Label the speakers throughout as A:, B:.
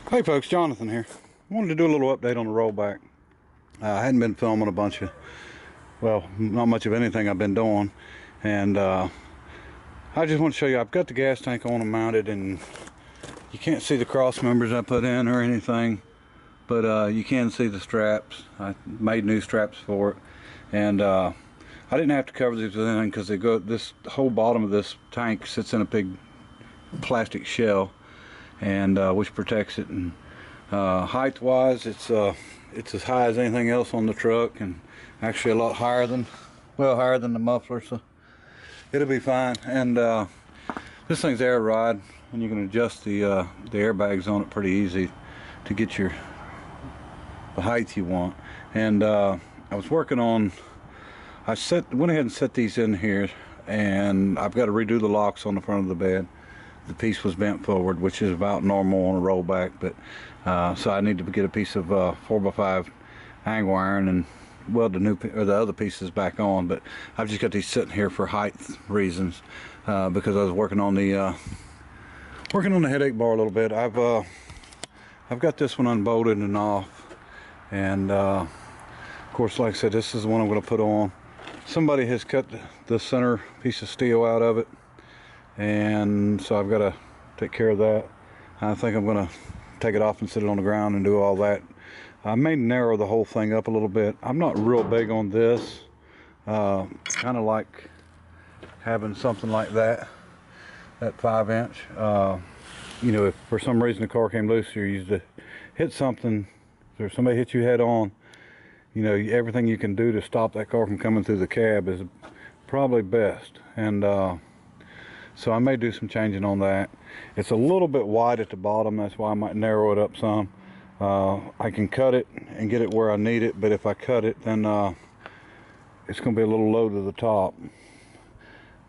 A: Hey folks, Jonathan here. Wanted to do a little update on the rollback. I hadn't been filming a bunch of, well, not much of anything I've been doing, and I just want to show you. I've got the gas tank on and mounted, and you can't see the cross members I put in or anything, but you can see the straps. I made new straps for it, and I didn't have to cover these with anything because they go. This whole bottom of this tank sits in a big plastic shell, and which protects it. And height wise, it's as high as anything else on the truck, and actually a lot higher than the muffler, so it'll be fine. And this thing's air ride, and you can adjust the airbags on it pretty easy to get the height you want. And I was working on, went ahead and set these in here, and I've got to redo the locks on the front of the bed. The piece was bent forward, which is about normal on a rollback, but so I need to get a piece of 4x5 angle iron and weld the other pieces back on. But I've just got these sitting here for height reasons, because I was working on the headache bar a little bit. I've got this one unbolted and off, and of course, like I said, this is the one I'm going to put on. Somebody has cut the center piece of steel out of it, and so I've got to take care of that. I think I'm going to take it off and sit it on the ground and do all that. I may narrow the whole thing up a little bit. I'm not real big on this. Kind of like having something like that 5-inch. You know, if for some reason the car came loose, you used to hit something, or somebody hit you head on, you know, everything you can do to stop that car from coming through the cab is probably best. And so I may do some changing on that. It's a little bit wide at the bottom, that's why I might narrow it up some. I can cut it and get it where I need it, but if I cut it, then it's going to be a little low to the top.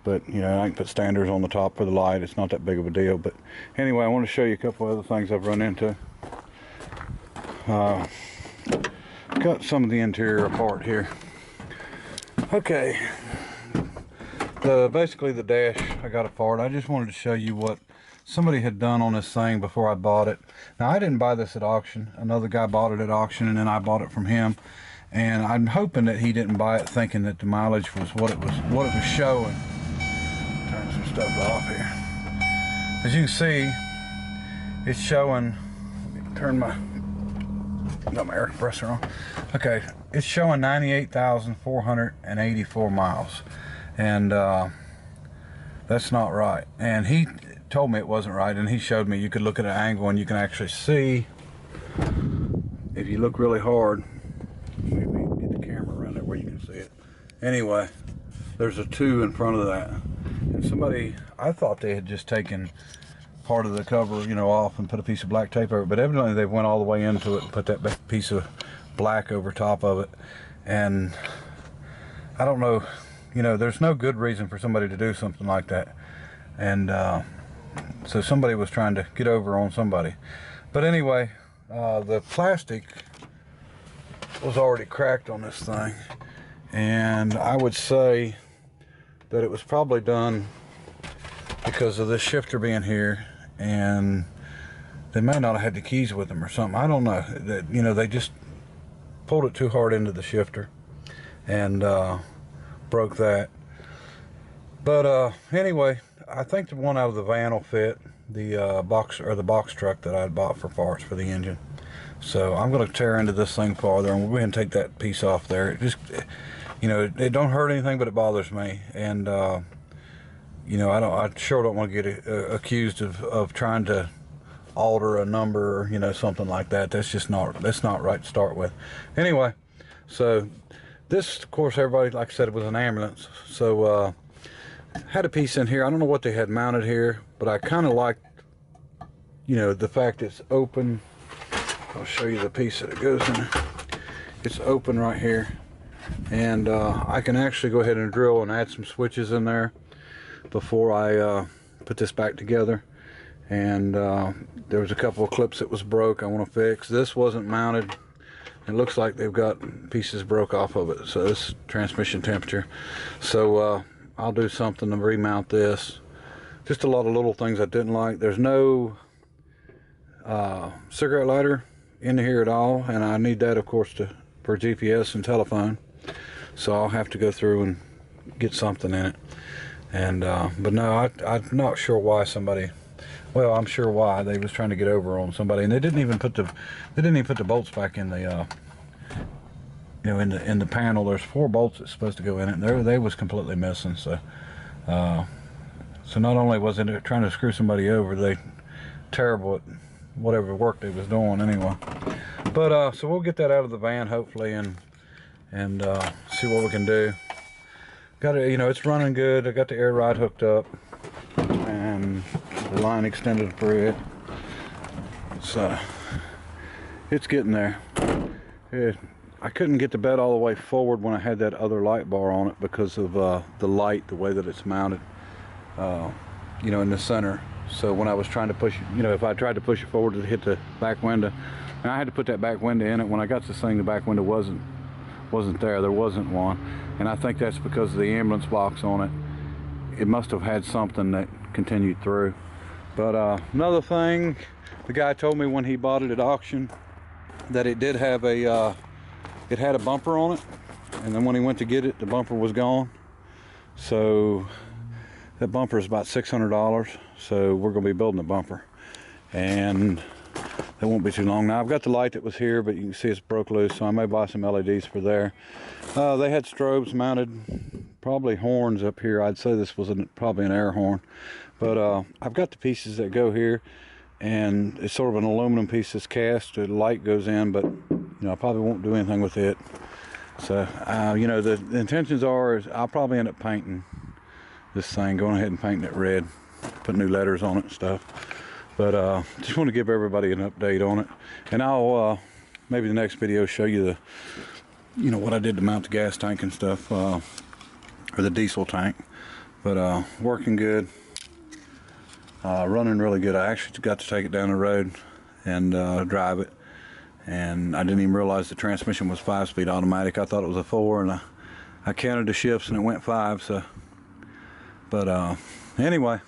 A: But you know, I can put standards on the top for the light. It's not that big of a deal. But anyway, I want to show you a couple other things I've run into. Cut some of the interior apart here. Okay. Basically the dash I got apart. I just wanted to show you what somebody had done on this thing before I bought it. Now, I didn't buy this at auction. Another guy bought it at auction, and then I bought it from him. And I'm hoping that he didn't buy it thinking that the mileage was what it was showing. Turn some stuff off here. As you can see, it's showing. Let me turn got my air compressor on. Okay, it's showing 98,484 miles. And that's not right. And he told me it wasn't right, and he showed me you could look at an angle and you can actually see, if you look really hard, maybe get the camera around there where you can see it. Anyway, there's a 2 in front of that, and somebody, I thought they had just taken part of the cover, you know, off and put a piece of black tape over it, but evidently they went all the way into it and put that piece of black over top of it. And I don't know, you know, there's no good reason for somebody to do something like that. And so somebody was trying to get over on somebody. But anyway, the plastic was already cracked on this thing, and I would say that it was probably done because of this shifter being here, and they may not have had the keys with them or something. I don't know. That, you know, they just pulled it too hard into the shifter and broke that. But anyway, I think the one out of the van will fit the box truck that I had bought for parts for the engine. So I'm going to tear into this thing farther, and we'll go ahead and take that piece off there. It just, you know, it don't hurt anything, but it bothers me. And you know, I sure don't want to get accused of trying to alter a number, or, you know, something like that. That's not right to start with. Anyway, so this, of course, everybody, like I said, it was an ambulance. So had a piece in here. I don't know what they had mounted here, but I kind of liked, you know, the fact it's open. I'll show you the piece that it goes in. It's open right here, and I can actually go ahead and drill and add some switches in there before I put this back together. And there was a couple of clips that was broke I want to fix. This wasn't mounted. It looks like they've got pieces broke off of it, so this transmission temperature. So I'll do something to remount this. Just a lot of little things I didn't like. There's no cigarette lighter in here at all, and I need that, of course, for GPS and telephone. So I'll have to go through and get something in it. And but no, I'm not sure why somebody. Well, I'm sure why they was trying to get over on somebody, and they didn't even put the bolts back in the in the panel. There's 4 bolts that's supposed to go in it, and they was completely missing. So so not only was it trying to screw somebody over, they terrible at whatever work they was doing anyway. But so we'll get that out of the van hopefully, and see what we can do. Got it, it's running good. I got the air ride hooked up and the line extended through it, so it's getting there. I couldn't get the bed all the way forward when I had that other light bar on it because of the light, the way that it's mounted, in the center. So when I was trying to push it, if I tried to push it forward to hit the back window, and I had to put that back window in it. When I got this thing, the back window wasn't there. There wasn't one, and I think that's because of the ambulance box on it. It must have had something that continued through. But another thing, the guy told me when he bought it at auction that it did have it had a bumper on it, and then when he went to get it, the bumper was gone. So that bumper is about $600. So we're going to be building a bumper, and that won't be too long. Now I've got the light that was here, but you can see it's broke loose, so I may buy some LEDs for there. They had strobes mounted, probably horns up here. I'd say this was probably an air horn, but I've got the pieces that go here, and it's sort of an aluminum piece that's cast. The light goes in, but I probably won't do anything with it. So the intentions is I'll probably end up painting this thing, going ahead and painting it red, put new letters on it and stuff. But just want to give everybody an update on it, and I'll maybe the next video show you what I did to mount the gas tank and stuff, or the diesel tank. But working good, running really good. I actually got to take it down the road and drive it, and I didn't even realize the transmission was 5-speed automatic. I thought it was a 4, and I counted the shifts and it went 5. So, but anyway,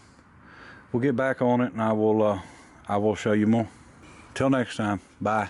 A: we'll get back on it, and I will show you more. Till next time, bye.